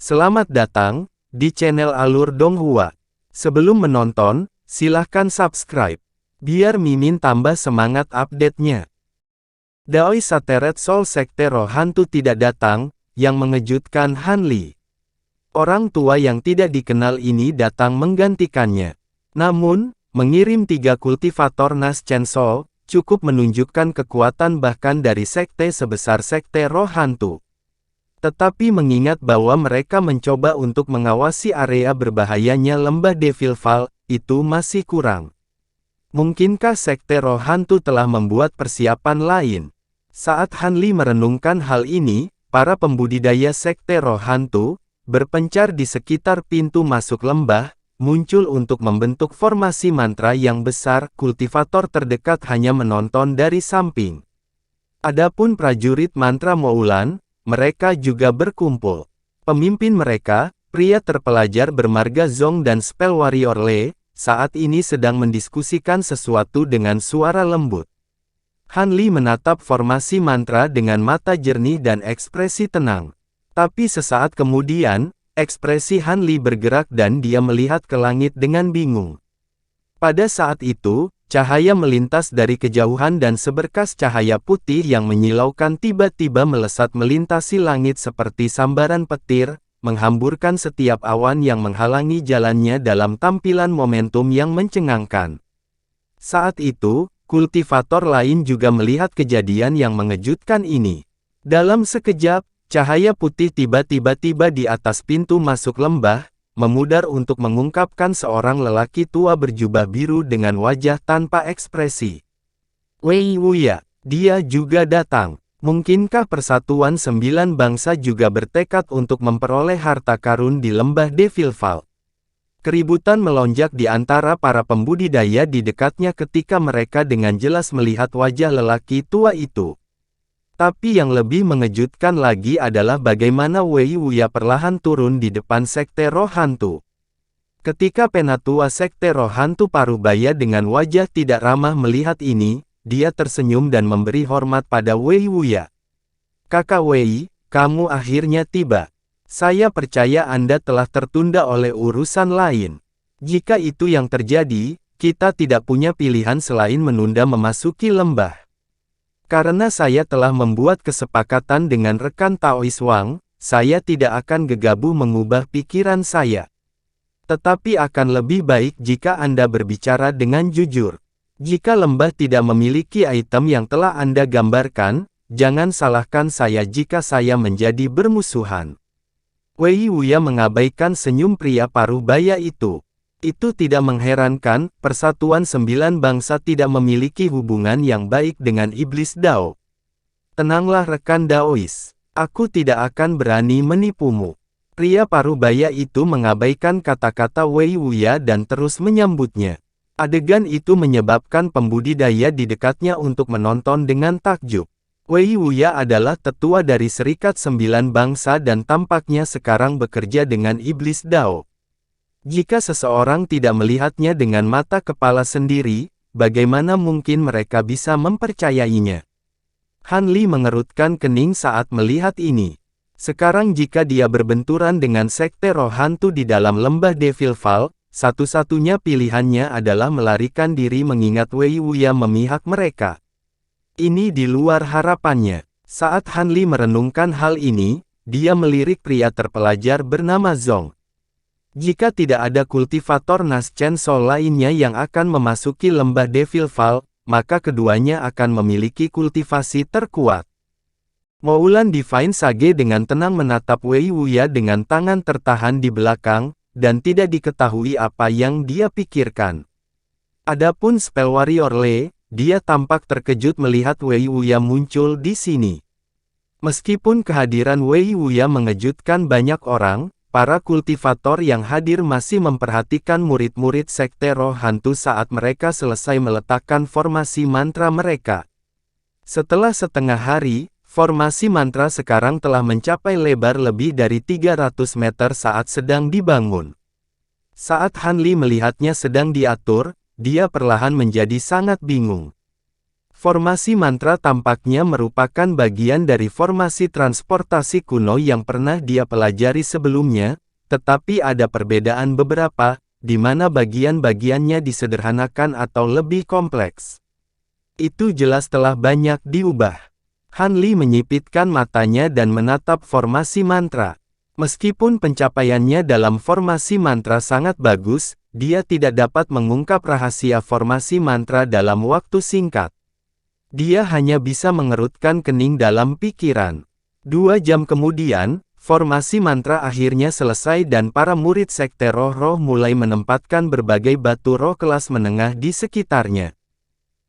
Selamat datang di channel Alur Donghua. Sebelum menonton, silahkan subscribe, biar Mimin tambah semangat update-nya. Doi Sateret Soul Sekte Roh Hantu tidak datang, yang mengejutkan Han Li. Orang tua yang tidak dikenal ini datang menggantikannya. Namun, mengirim 3 kultivator Nas Chen Soul, cukup menunjukkan kekuatan bahkan dari sekte sebesar Sekte Roh Hantu. Tetapi mengingat bahwa mereka mencoba untuk mengawasi area berbahayanya lembah Devil Fall, itu masih kurang. Mungkinkah Sekte Roh Hantu telah membuat persiapan lain? Saat Han Li merenungkan hal ini, para pembudidaya Sekte Roh Hantu, berpencar di sekitar pintu masuk lembah, muncul untuk membentuk formasi mantra yang besar. Kultivator terdekat hanya menonton dari samping. Adapun prajurit mantra Moulan, mereka juga berkumpul. Pemimpin mereka, pria terpelajar bermarga Zong dan Spell Warrior Le, saat ini sedang mendiskusikan sesuatu dengan suara lembut. Han Li menatap formasi mantra dengan mata jernih dan ekspresi tenang. Tapi sesaat kemudian, ekspresi Han Li bergerak dan dia melihat ke langit dengan bingung. Pada saat itu, cahaya melintas dari kejauhan dan seberkas cahaya putih yang menyilaukan tiba-tiba melesat melintasi langit seperti sambaran petir, menghamburkan setiap awan yang menghalangi jalannya dalam tampilan momentum yang mencengangkan. Saat itu, kultivator lain juga melihat kejadian yang mengejutkan ini. Dalam sekejap, cahaya putih tiba-tiba tiba di atas pintu masuk lembah, memudar untuk mengungkapkan seorang lelaki tua berjubah biru dengan wajah tanpa ekspresi. Wei Wuya, dia juga datang. Mungkinkah Persatuan 9 Bangsa juga bertekad untuk memperoleh harta karun di lembah Devil Fall? Keributan melonjak di antara para pembudidaya di dekatnya ketika mereka dengan jelas melihat wajah lelaki tua itu. Tapi yang lebih mengejutkan lagi adalah bagaimana Wei Wuya perlahan turun di depan Sekte Roh Hantu. Ketika penatua Sekte Roh Hantu Parubaya dengan wajah tidak ramah melihat ini, dia tersenyum dan memberi hormat pada Wei Wuya. Kakak Wei, kamu akhirnya tiba. Saya percaya Anda telah tertunda oleh urusan lain. Jika itu yang terjadi, kita tidak punya pilihan selain menunda memasuki lembah. Karena saya telah membuat kesepakatan dengan rekan Taois Wang, saya tidak akan gegabah mengubah pikiran saya. Tetapi akan lebih baik jika Anda berbicara dengan jujur. Jika lembah tidak memiliki item yang telah Anda gambarkan, jangan salahkan saya jika saya menjadi bermusuhan. Wei Wuya mengabaikan senyum pria parubaya itu. Itu tidak mengherankan, Persatuan 9 Bangsa tidak memiliki hubungan yang baik dengan Iblis Dao. Tenanglah rekan Daois, aku tidak akan berani menipumu. Pria parubaya itu mengabaikan kata-kata Wei Wuya dan terus menyambutnya. Adegan itu menyebabkan pembudidaya di dekatnya untuk menonton dengan takjub. Wei Wuya adalah tetua dari Serikat 9 Bangsa dan tampaknya sekarang bekerja dengan Iblis Dao. Jika seseorang tidak melihatnya dengan mata kepala sendiri, bagaimana mungkin mereka bisa mempercayainya? Han Li mengerutkan kening saat melihat ini. Sekarang jika dia berbenturan dengan Sekte Roh Hantu di dalam lembah Devil Fall, satu-satunya pilihannya adalah melarikan diri mengingat Wei Wuya memihak mereka. Ini di luar harapannya. Saat Han Li merenungkan hal ini, dia melirik pria terpelajar bernama Zong. Jika tidak ada kultivator Nas Chen Soul lainnya yang akan memasuki lembah Devil Fall, maka keduanya akan memiliki kultivasi terkuat. Moulan Divine Sage dengan tenang menatap Wei Wuya dengan tangan tertahan di belakang, dan tidak diketahui apa yang dia pikirkan. Adapun Spell Warrior Le, dia tampak terkejut melihat Wei Wuya muncul di sini. Meskipun kehadiran Wei Wuya mengejutkan banyak orang, para kultivator yang hadir masih memperhatikan murid-murid Sekte Roh Hantu saat mereka selesai meletakkan formasi mantra mereka. Setelah setengah hari, formasi mantra sekarang telah mencapai lebar lebih dari 300 meter saat sedang dibangun. Saat Han Li melihatnya sedang diatur, dia perlahan menjadi sangat bingung. Formasi mantra tampaknya merupakan bagian dari formasi transportasi kuno yang pernah dia pelajari sebelumnya, tetapi ada perbedaan beberapa, di mana bagian-bagiannya disederhanakan atau lebih kompleks. Itu jelas telah banyak diubah. Han Li menyipitkan matanya dan menatap formasi mantra. Meskipun pencapaiannya dalam formasi mantra sangat bagus, dia tidak dapat mengungkap rahasia formasi mantra dalam waktu singkat. Dia hanya bisa mengerutkan kening dalam pikiran. 2 jam kemudian, formasi mantra akhirnya selesai dan para murid Sekte Roh-Roh mulai menempatkan berbagai batu roh kelas menengah di sekitarnya.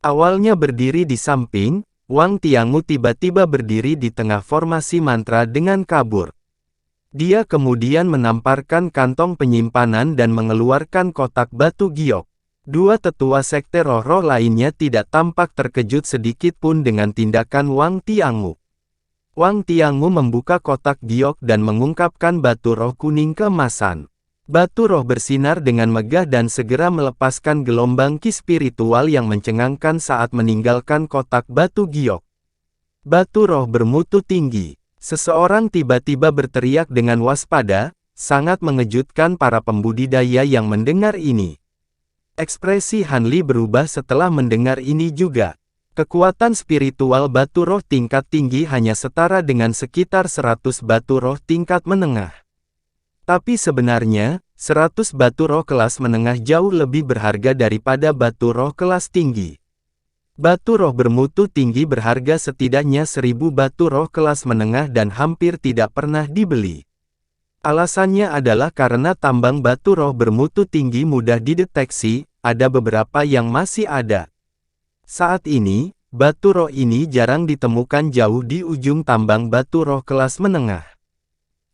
Awalnya berdiri di samping, Wang Tiangu tiba-tiba berdiri di tengah formasi mantra dengan kabur. Dia kemudian menamparkan kantong penyimpanan dan mengeluarkan kotak batu giok. 2 tetua sekte roh-roh lainnya tidak tampak terkejut sedikit pun dengan tindakan Wang Tiangu. Wang Tiangu membuka kotak giok dan mengungkapkan batu roh kuning keemasan. Batu roh bersinar dengan megah dan segera melepaskan gelombang ki spiritual yang mencengangkan saat meninggalkan kotak batu giok. Batu roh bermutu tinggi. Seseorang tiba-tiba berteriak dengan waspada, sangat mengejutkan para pembudidaya yang mendengar ini. Ekspresi Han Li berubah setelah mendengar ini juga. Kekuatan spiritual batu roh tingkat tinggi hanya setara dengan sekitar 100 batu roh tingkat menengah. Tapi sebenarnya, 100 batu roh kelas menengah jauh lebih berharga daripada batu roh kelas tinggi. Batu roh bermutu tinggi berharga setidaknya 1000 batu roh kelas menengah dan hampir tidak pernah dibeli. Alasannya adalah karena tambang batu roh bermutu tinggi mudah dideteksi, ada beberapa yang masih ada. Saat ini, batu roh ini jarang ditemukan jauh di ujung tambang batu roh kelas menengah.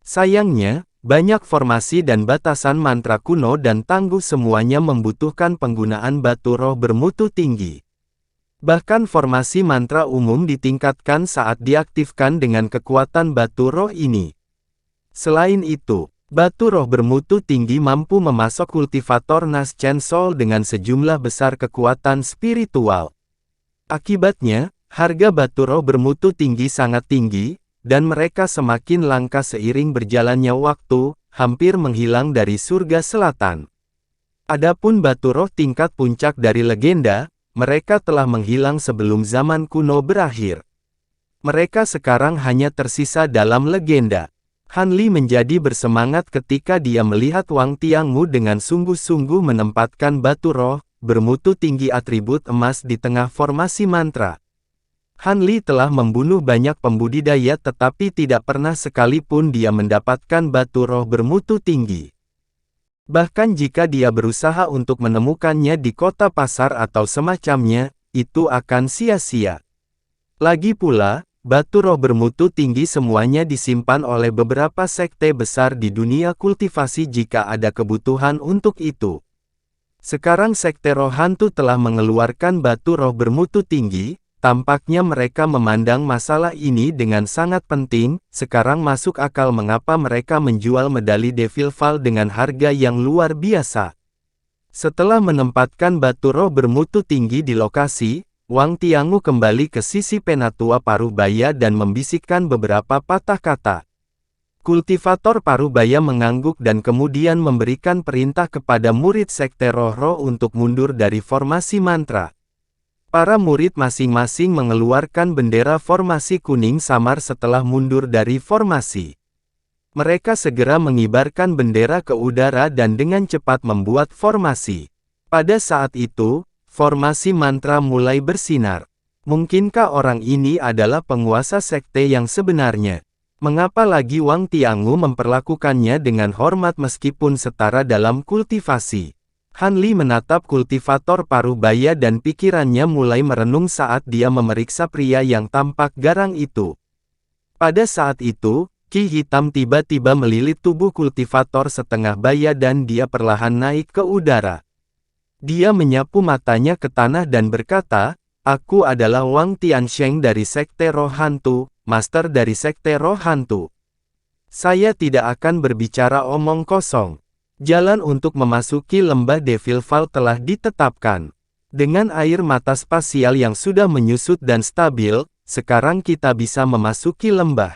Sayangnya, banyak formasi dan batasan mantra kuno dan tangguh semuanya membutuhkan penggunaan batu roh bermutu tinggi. Bahkan formasi mantra umum ditingkatkan saat diaktifkan dengan kekuatan batu roh ini. Selain itu, batu roh bermutu tinggi mampu memasok kultivator Nas Chen Soul dengan sejumlah besar kekuatan spiritual. Akibatnya, harga batu roh bermutu tinggi sangat tinggi, dan mereka semakin langka seiring berjalannya waktu, hampir menghilang dari surga selatan. Adapun batu roh tingkat puncak dari legenda, mereka telah menghilang sebelum zaman kuno berakhir. Mereka sekarang hanya tersisa dalam legenda. Han Li menjadi bersemangat ketika dia melihat Wang Tiangu dengan sungguh-sungguh menempatkan batu roh, bermutu tinggi atribut emas di tengah formasi mantra. Han Li telah membunuh banyak pembudidaya tetapi tidak pernah sekalipun dia mendapatkan batu roh bermutu tinggi. Bahkan jika dia berusaha untuk menemukannya di kota pasar atau semacamnya, itu akan sia-sia. Lagi pula, batu roh bermutu tinggi semuanya disimpan oleh beberapa sekte besar di dunia kultivasi jika ada kebutuhan untuk itu. Sekarang sekte roh hantu telah mengeluarkan batu roh bermutu tinggi, tampaknya mereka memandang masalah ini dengan sangat penting. Sekarang masuk akal mengapa mereka menjual medali Devil Fall dengan harga yang luar biasa. Setelah menempatkan batu roh bermutu tinggi di lokasi, Wang Tiangu kembali ke sisi penatua Parubaya dan membisikkan beberapa patah kata. Kultivator Parubaya mengangguk dan kemudian memberikan perintah kepada murid sekte roh-roh untuk mundur dari formasi mantra. Para murid masing-masing mengeluarkan bendera formasi kuning samar setelah mundur dari formasi. Mereka segera mengibarkan bendera ke udara dan dengan cepat membuat formasi. Pada saat itu, formasi mantra mulai bersinar. Mungkinkah orang ini adalah penguasa sekte yang sebenarnya? Mengapa lagi Wang Tiangu memperlakukannya dengan hormat meskipun setara dalam kultivasi? Han Li menatap kultivator Parubaya dan pikirannya mulai merenung saat dia memeriksa pria yang tampak garang itu. Pada saat itu, ki hitam tiba-tiba melilit tubuh kultivator setengah baya dan dia perlahan naik ke udara. Dia menyapu matanya ke tanah dan berkata, "Aku adalah Wang Tiansheng dari Sekte Roh Hantu, Master dari Sekte Roh Hantu. Saya tidak akan berbicara omong kosong. Jalan untuk memasuki lembah Devil Fall telah ditetapkan. Dengan air mata spasial yang sudah menyusut dan stabil, sekarang kita bisa memasuki lembah.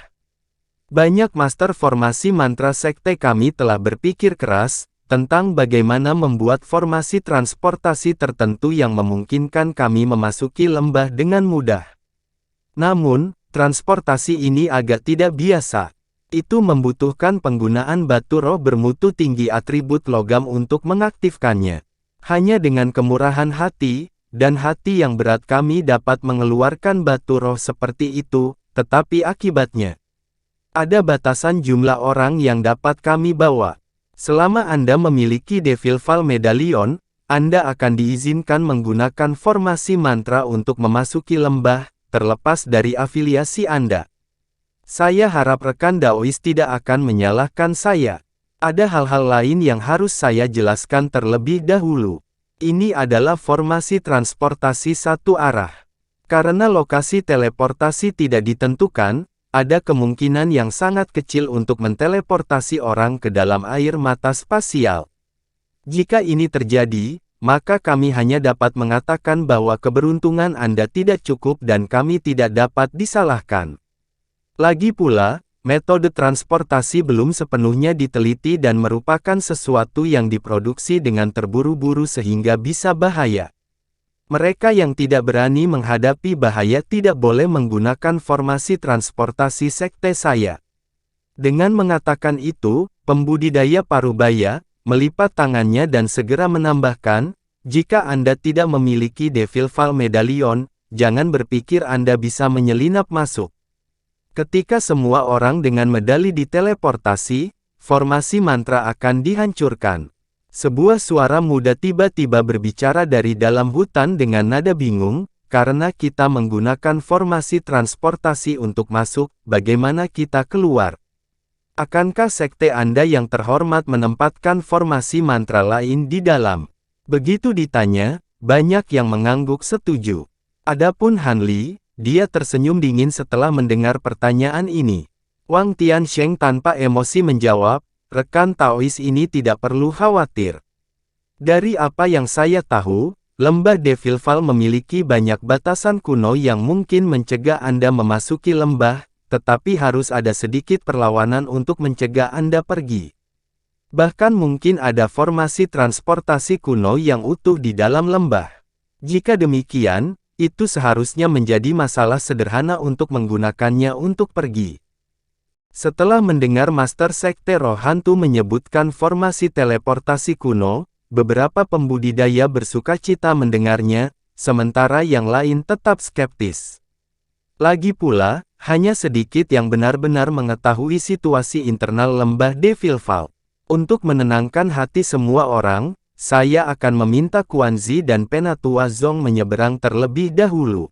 Banyak master formasi mantra sekte kami telah berpikir keras tentang bagaimana membuat formasi transportasi tertentu yang memungkinkan kami memasuki lembah dengan mudah. Namun, transportasi ini agak tidak biasa. Itu membutuhkan penggunaan batu roh bermutu tinggi atribut logam untuk mengaktifkannya. Hanya dengan kemurahan hati, dan hati yang berat kami dapat mengeluarkan batu roh seperti itu, tetapi akibatnya, ada batasan jumlah orang yang dapat kami bawa. Selama Anda memiliki Devil Fall Medallion, Anda akan diizinkan menggunakan formasi mantra untuk memasuki lembah, terlepas dari afiliasi Anda. Saya harap rekan Daois tidak akan menyalahkan saya. Ada hal-hal lain yang harus saya jelaskan terlebih dahulu. Ini adalah formasi transportasi satu arah. Karena lokasi teleportasi tidak ditentukan, ada kemungkinan yang sangat kecil untuk menteleportasi orang ke dalam air mata spasial. Jika ini terjadi, maka kami hanya dapat mengatakan bahwa keberuntungan Anda tidak cukup dan kami tidak dapat disalahkan. Lagi pula, metode transportasi belum sepenuhnya diteliti dan merupakan sesuatu yang diproduksi dengan terburu-buru sehingga bisa bahaya. Mereka yang tidak berani menghadapi bahaya tidak boleh menggunakan formasi transportasi sekte saya. Dengan mengatakan itu, pembudidaya parubaya melipat tangannya dan segera menambahkan, jika Anda tidak memiliki Devil Fall Medallion, jangan berpikir Anda bisa menyelinap masuk. Ketika semua orang dengan medali diteleportasi, formasi mantra akan dihancurkan. Sebuah suara muda tiba-tiba berbicara dari dalam hutan dengan nada bingung, karena kita menggunakan formasi transportasi untuk masuk, bagaimana kita keluar? Akankah sekte Anda yang terhormat menempatkan formasi mantra lain di dalam? Begitu ditanya, banyak yang mengangguk setuju. Adapun Han Li, dia tersenyum dingin setelah mendengar pertanyaan ini. Wang Tiansheng tanpa emosi menjawab, rekan Taois ini tidak perlu khawatir. Dari apa yang saya tahu, lembah Devil Fall memiliki banyak batasan kuno yang mungkin mencegah Anda memasuki lembah, tetapi harus ada sedikit perlawanan untuk mencegah Anda pergi. Bahkan mungkin ada formasi transportasi kuno yang utuh di dalam lembah. Jika demikian, itu seharusnya menjadi masalah sederhana untuk menggunakannya untuk pergi. Setelah mendengar Master Sekte Roh Hantu menyebutkan formasi teleportasi kuno, beberapa pembudidaya bersukacita mendengarnya, sementara yang lain tetap skeptis. Lagi pula, hanya sedikit yang benar-benar mengetahui situasi internal lembah Devil Fall. Untuk menenangkan hati semua orang, saya akan meminta Quan Zi dan Penatua Zong menyeberang terlebih dahulu.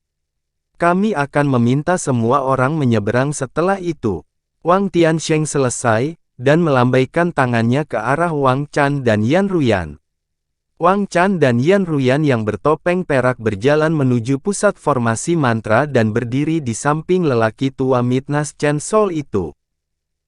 Kami akan meminta semua orang menyeberang setelah itu. Wang Tiansheng selesai, dan melambaikan tangannya ke arah Wang Chan dan Yan Ruyan. Wang Chan dan Yan Ruyan yang bertopeng perak berjalan menuju pusat formasi mantra dan berdiri di samping lelaki tua Midnas Chen Sol itu.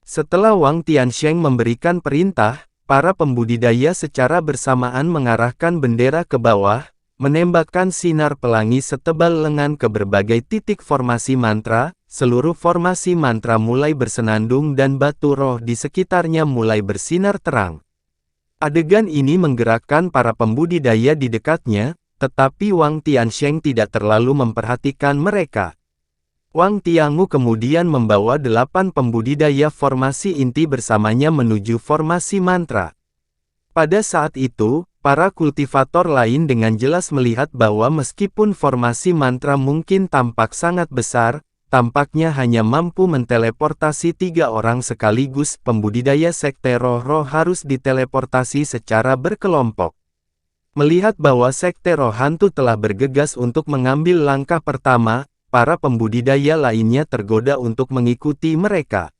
Setelah Wang Tiansheng memberikan perintah, para pembudidaya secara bersamaan mengarahkan bendera ke bawah, menembakkan sinar pelangi setebal lengan ke berbagai titik formasi mantra, seluruh formasi mantra mulai bersenandung dan batu roh di sekitarnya mulai bersinar terang. Adegan ini menggerakkan para pembudidaya di dekatnya, tetapi Wang Tiansheng tidak terlalu memperhatikan mereka. Wang Tiangu kemudian membawa 8 pembudidaya formasi inti bersamanya menuju formasi mantra. Pada saat itu, para kultivator lain dengan jelas melihat bahwa meskipun formasi mantra mungkin tampak sangat besar, tampaknya hanya mampu menteleportasi 3 orang sekaligus. Pembudidaya sekte roh-roh harus diteleportasi secara berkelompok. Melihat bahwa sekte roh hantu telah bergegas untuk mengambil langkah pertama, para pembudidaya lainnya tergoda untuk mengikuti mereka.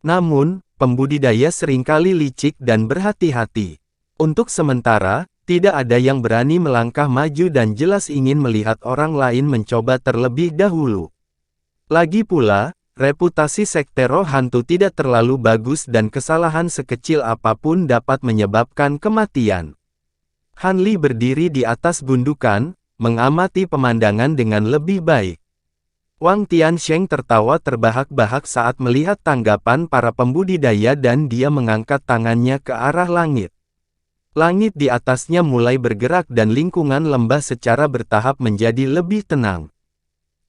Namun, pembudidaya seringkali licik dan berhati-hati. Untuk sementara, tidak ada yang berani melangkah maju dan jelas ingin melihat orang lain mencoba terlebih dahulu. Lagi pula, reputasi sekte roh hantu tidak terlalu bagus dan kesalahan sekecil apapun dapat menyebabkan kematian. Han Li berdiri di atas gundukan, mengamati pemandangan dengan lebih baik. Wang Tiansheng tertawa terbahak-bahak saat melihat tanggapan para pembudidaya dan dia mengangkat tangannya ke arah langit. Langit di atasnya mulai bergerak dan lingkungan lembah secara bertahap menjadi lebih tenang.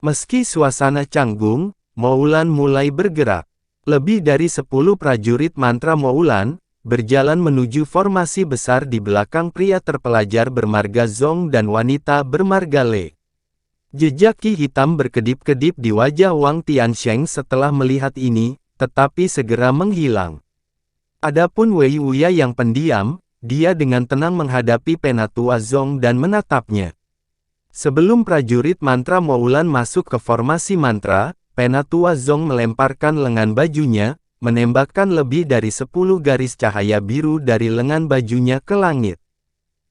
Meski suasana canggung, Moulan mulai bergerak. Lebih dari 10 prajurit mantra Moulan, berjalan menuju formasi besar di belakang pria terpelajar bermarga Zong dan wanita bermarga Le. Jejak ki hitam berkedip-kedip di wajah Wang Tiansheng setelah melihat ini, tetapi segera menghilang. Adapun Wei Wuya yang pendiam, dia dengan tenang menghadapi Penatua Zong dan menatapnya. Sebelum prajurit mantra Moulan masuk ke formasi mantra, Penatua Zong melemparkan lengan bajunya, menembakkan lebih dari 10 garis cahaya biru dari lengan bajunya ke langit.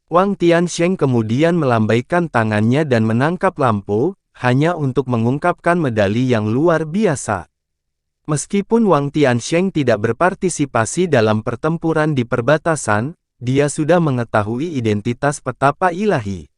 Wang Tiansheng kemudian melambaikan tangannya dan menangkap lampu, hanya untuk mengungkapkan medali yang luar biasa. Meskipun Wang Tiansheng tidak berpartisipasi dalam pertempuran di perbatasan, dia sudah mengetahui identitas petapa ilahi.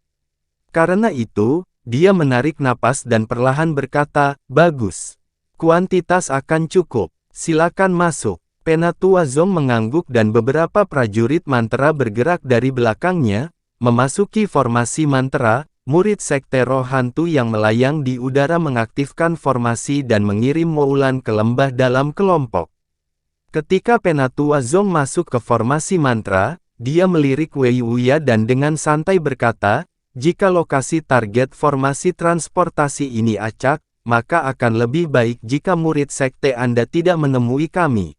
Karena itu, dia menarik napas dan perlahan berkata, "Bagus. Kuantitas akan cukup. Silakan masuk." Penatua Zong mengangguk dan beberapa prajurit mantra bergerak dari belakangnya, memasuki formasi mantra. Murid sekte roh hantu yang melayang di udara mengaktifkan formasi dan mengirim Moulan ke lembah dalam kelompok. Ketika Penatua Zong masuk ke formasi mantra, dia melirik Wei Wuya dan dengan santai berkata, "Jika lokasi target formasi transportasi ini acak, maka akan lebih baik jika murid sekte Anda tidak menemui kami."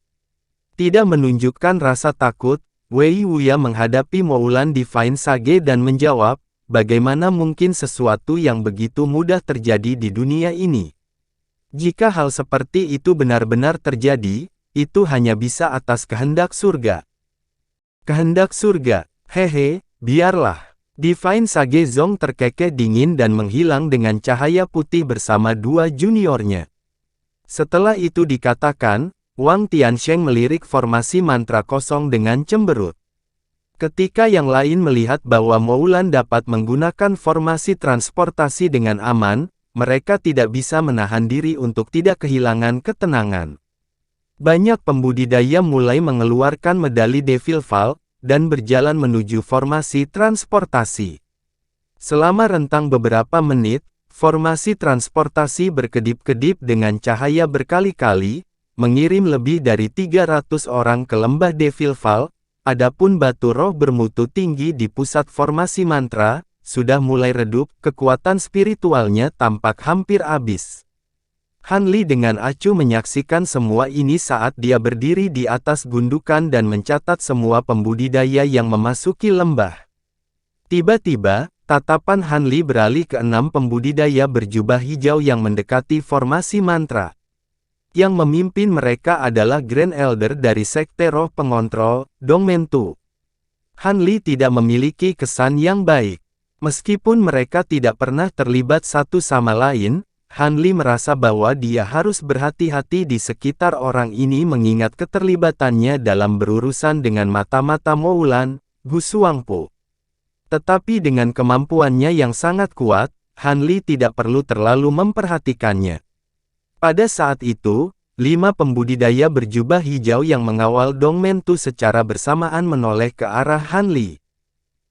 Tidak menunjukkan rasa takut, Wei Wuya menghadapi Moulan Divine Sage dan menjawab, "Bagaimana mungkin sesuatu yang begitu mudah terjadi di dunia ini? Jika hal seperti itu benar-benar terjadi, itu hanya bisa atas kehendak surga." "Kehendak surga? Hehe, biarlah." Divine Sage Zong terkekeh dingin dan menghilang dengan cahaya putih bersama dua juniornya. Setelah itu dikatakan, Wang Tiansheng melirik formasi mantra kosong dengan cemberut. Ketika yang lain melihat bahwa Moulan dapat menggunakan formasi transportasi dengan aman, mereka tidak bisa menahan diri untuk tidak kehilangan ketenangan. Banyak pembudidaya mulai mengeluarkan medali Devil Val, dan berjalan menuju formasi transportasi. Selama rentang beberapa menit, formasi transportasi berkedip-kedip dengan cahaya berkali-kali, mengirim lebih dari 300 orang ke lembah Devil Val. Adapun batu roh bermutu tinggi di pusat formasi mantra, sudah mulai redup, kekuatan spiritualnya tampak hampir habis. Han Li dengan acuh menyaksikan semua ini saat dia berdiri di atas gundukan dan mencatat semua pembudidaya yang memasuki lembah. Tiba-tiba, tatapan Han Li beralih ke 6 pembudidaya berjubah hijau yang mendekati formasi mantra. Yang memimpin mereka adalah Grand Elder dari Sekte Roh Pengontrol, Dong Mentu. Han Li tidak memiliki kesan yang baik. Meskipun mereka tidak pernah terlibat satu sama lain, Han Li merasa bahwa dia harus berhati-hati di sekitar orang ini mengingat keterlibatannya dalam berurusan dengan mata-mata Moulan, Gu Shuangpo. Tetapi dengan kemampuannya yang sangat kuat, Han Li tidak perlu terlalu memperhatikannya. Pada saat itu, 5 pembudidaya berjubah hijau yang mengawal Dong Mentu secara bersamaan menoleh ke arah Han Li.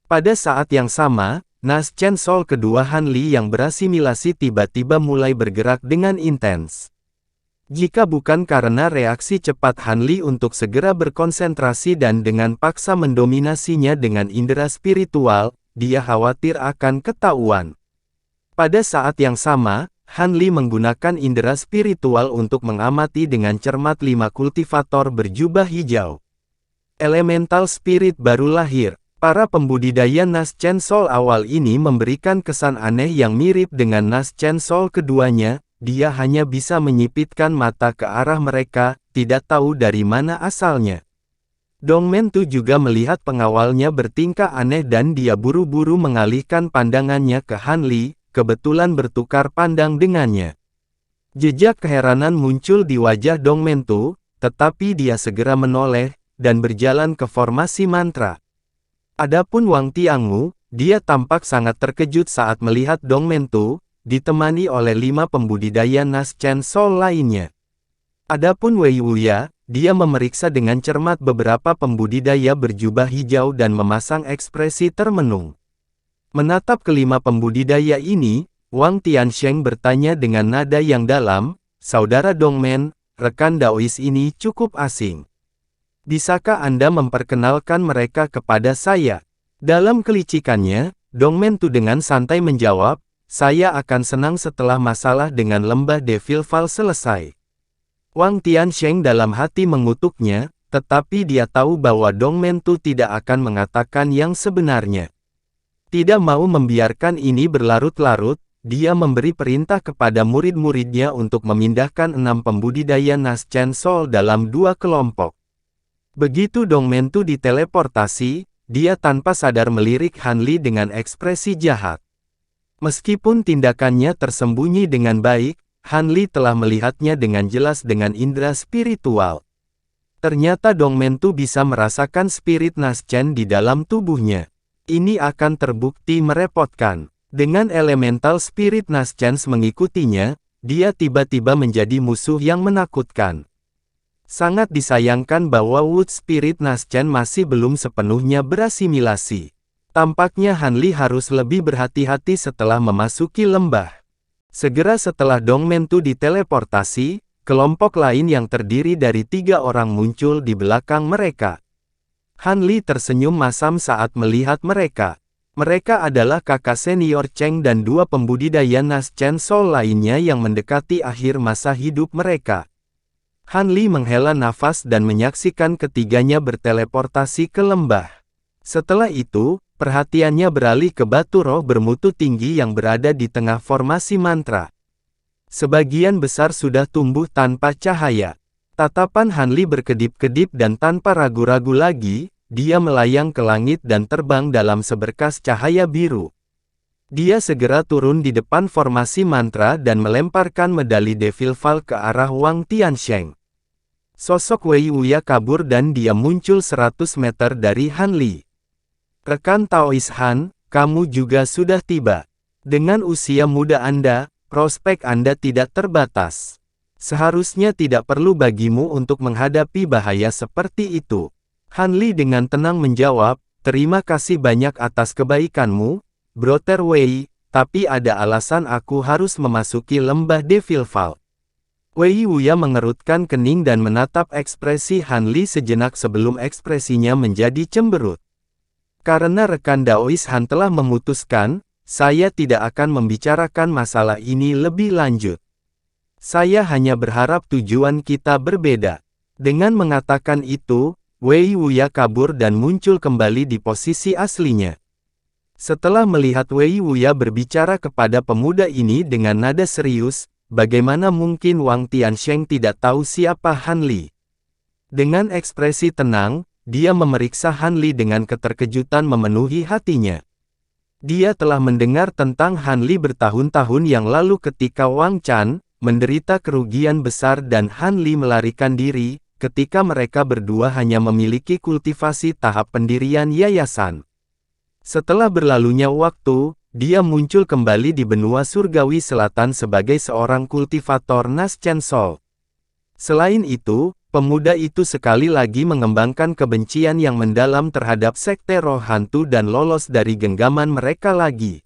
Pada saat yang sama, Nas Chen Sol kedua Han Li yang berasimilasi tiba-tiba mulai bergerak dengan intens. Jika bukan karena reaksi cepat Han Li untuk segera berkonsentrasi dan dengan paksa mendominasinya dengan indera spiritual, dia khawatir akan ketahuan. Pada saat yang sama, Han Li menggunakan indera spiritual untuk mengamati dengan cermat 5 kultivator berjubah hijau. Elemental spirit baru lahir. Para pembudidaya Nas Chen Sol awal ini memberikan kesan aneh yang mirip dengan Nas Chen Sol keduanya, dia hanya bisa menyipitkan mata ke arah mereka, tidak tahu dari mana asalnya. Dong Mentu juga melihat pengawalnya bertingkah aneh dan dia buru-buru mengalihkan pandangannya ke Han Li, kebetulan bertukar pandang dengannya. Jejak keheranan muncul di wajah Dong Mentu, tetapi dia segera menoleh, dan berjalan ke formasi mantra. Adapun Wang Tiangu, dia tampak sangat terkejut saat melihat Dongmen Tu, ditemani oleh 5 pembudidaya Nas Chen Sol lainnya. Adapun Wei Wuya, dia memeriksa dengan cermat beberapa pembudidaya berjubah hijau dan memasang ekspresi termenung. Menatap kelima pembudidaya ini, Wang Tiansheng bertanya dengan nada yang dalam, "Saudara Dongmen, rekan Daois ini cukup asing. Bisakah Anda memperkenalkan mereka kepada saya?" Dalam kelicikannya, Dongmen Tu dengan santai menjawab, "Saya akan senang setelah masalah dengan lembah Devil Val selesai." Wang Tiansheng dalam hati mengutuknya, tetapi dia tahu bahwa Dongmen Tu tidak akan mengatakan yang sebenarnya. Tidak mau membiarkan ini berlarut-larut, dia memberi perintah kepada murid-muridnya untuk memindahkan 6 pembudidaya Nas Chen Sol dalam 2 kelompok. Begitu Dongmen Tu diteleportasi, dia tanpa sadar melirik Han Li dengan ekspresi jahat. Meskipun tindakannya tersembunyi dengan baik, Han Li telah melihatnya dengan jelas dengan indera spiritual. Ternyata Dongmen Tu bisa merasakan spirit Nas Chen di dalam tubuhnya. Ini akan terbukti merepotkan. Dengan elemental spirit Nas Chen mengikutinya, dia tiba-tiba menjadi musuh yang menakutkan. Sangat disayangkan bahwa Wood Spirit Nas Chen masih belum sepenuhnya berasimilasi. Tampaknya Han Li harus lebih berhati-hati setelah memasuki lembah. Segera setelah Dongmen Tu diteleportasi, kelompok lain yang terdiri dari 3 orang muncul di belakang mereka. Han Li tersenyum masam saat melihat mereka. Mereka adalah kakak senior Cheng dan 2 pembudidaya Nas Chen Sol lainnya yang mendekati akhir masa hidup mereka. Han Li menghela nafas dan menyaksikan ketiganya berteleportasi ke lembah. Setelah itu, perhatiannya beralih ke batu roh bermutu tinggi yang berada di tengah formasi mantra. Sebagian besar sudah tumbuh tanpa cahaya. Tatapan Han Li berkedip-kedip dan tanpa ragu-ragu lagi, dia melayang ke langit dan terbang dalam seberkas cahaya biru. Dia segera turun di depan formasi mantra dan melemparkan medali Devil Val ke arah Wang Tiansheng. Sosok Wei Wuya kabur dan dia muncul 100 meter dari Han Li. "Rekan Taois Han, kamu juga sudah tiba. Dengan usia muda Anda, prospek Anda tidak terbatas. Seharusnya tidak perlu bagimu untuk menghadapi bahaya seperti itu." Han Li dengan tenang menjawab, "Terima kasih banyak atas kebaikanmu, Brother Wei, tapi ada alasan aku harus memasuki lembah Devil Val." Wei Wuya mengerutkan kening dan menatap ekspresi Han Li sejenak sebelum ekspresinya menjadi cemberut. "Karena rekan Daois Han telah memutuskan, saya tidak akan membicarakan masalah ini lebih lanjut. Saya hanya berharap tujuan kita berbeda." Dengan mengatakan itu, Wei Wuya kabur dan muncul kembali di posisi aslinya. Setelah melihat Wei Wuya berbicara kepada pemuda ini dengan nada serius, bagaimana mungkin Wang Tiansheng tidak tahu siapa Han Li? Dengan ekspresi tenang, dia memeriksa Han Li dengan keterkejutan memenuhi hatinya. Dia telah mendengar tentang Han Li bertahun-tahun yang lalu ketika Wang Chan menderita kerugian besar dan Han Li melarikan diri, ketika mereka berdua hanya memiliki kultivasi tahap pendirian yayasan. Setelah berlalunya waktu, dia muncul kembali di benua surgawi selatan sebagai seorang kultivator Nas Chen Sol. Selain itu, pemuda itu sekali lagi mengembangkan kebencian yang mendalam terhadap sekte roh hantu dan lolos dari genggaman mereka lagi.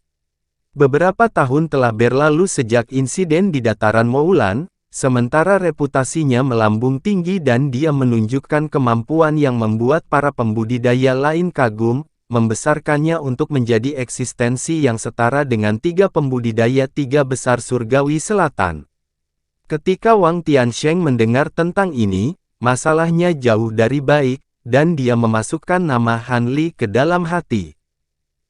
Beberapa tahun telah berlalu sejak insiden di dataran Moulan, sementara reputasinya melambung tinggi dan dia menunjukkan kemampuan yang membuat para pembudidaya lain kagum, membesarkannya untuk menjadi eksistensi yang setara dengan 3 pembudidaya 3 besar surgawi selatan. Ketika Wang Tiansheng mendengar tentang ini, masalahnya jauh dari baik, dan dia memasukkan nama Han Li ke dalam hati.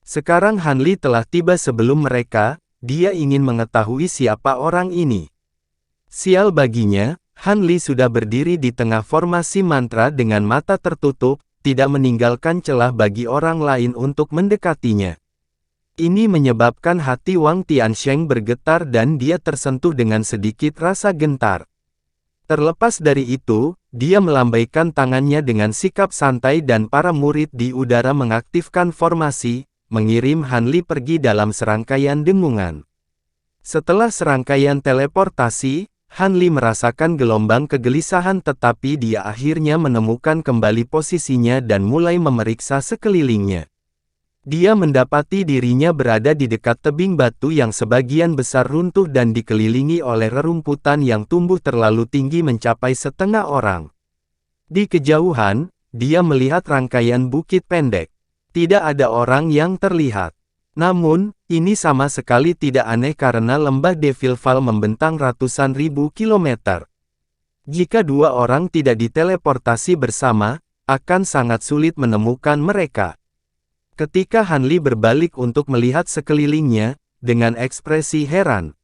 Sekarang Han Li telah tiba sebelum mereka, dia ingin mengetahui siapa orang ini. Sial baginya, Han Li sudah berdiri di tengah formasi mantra dengan mata tertutup, tidak meninggalkan celah bagi orang lain untuk mendekatinya. Ini menyebabkan hati Wang Tiansheng bergetar dan dia tersentuh dengan sedikit rasa gentar. Terlepas dari itu, dia melambaikan tangannya dengan sikap santai dan para murid di udara mengaktifkan formasi, mengirim Han Li pergi dalam serangkaian dengungan. Setelah serangkaian teleportasi, Han Li merasakan gelombang kegelisahan tetapi dia akhirnya menemukan kembali posisinya dan mulai memeriksa sekelilingnya. Dia mendapati dirinya berada di dekat tebing batu yang sebagian besar runtuh dan dikelilingi oleh rerumputan yang tumbuh terlalu tinggi mencapai setengah orang. Di kejauhan, dia melihat rangkaian bukit pendek. Tidak ada orang yang terlihat. Namun, ini sama sekali tidak aneh karena lembah Devil Fall membentang ratusan ribu kilometer. Jika dua orang tidak diteleportasi bersama, akan sangat sulit menemukan mereka. Ketika Han Li berbalik untuk melihat sekelilingnya, dengan ekspresi heran,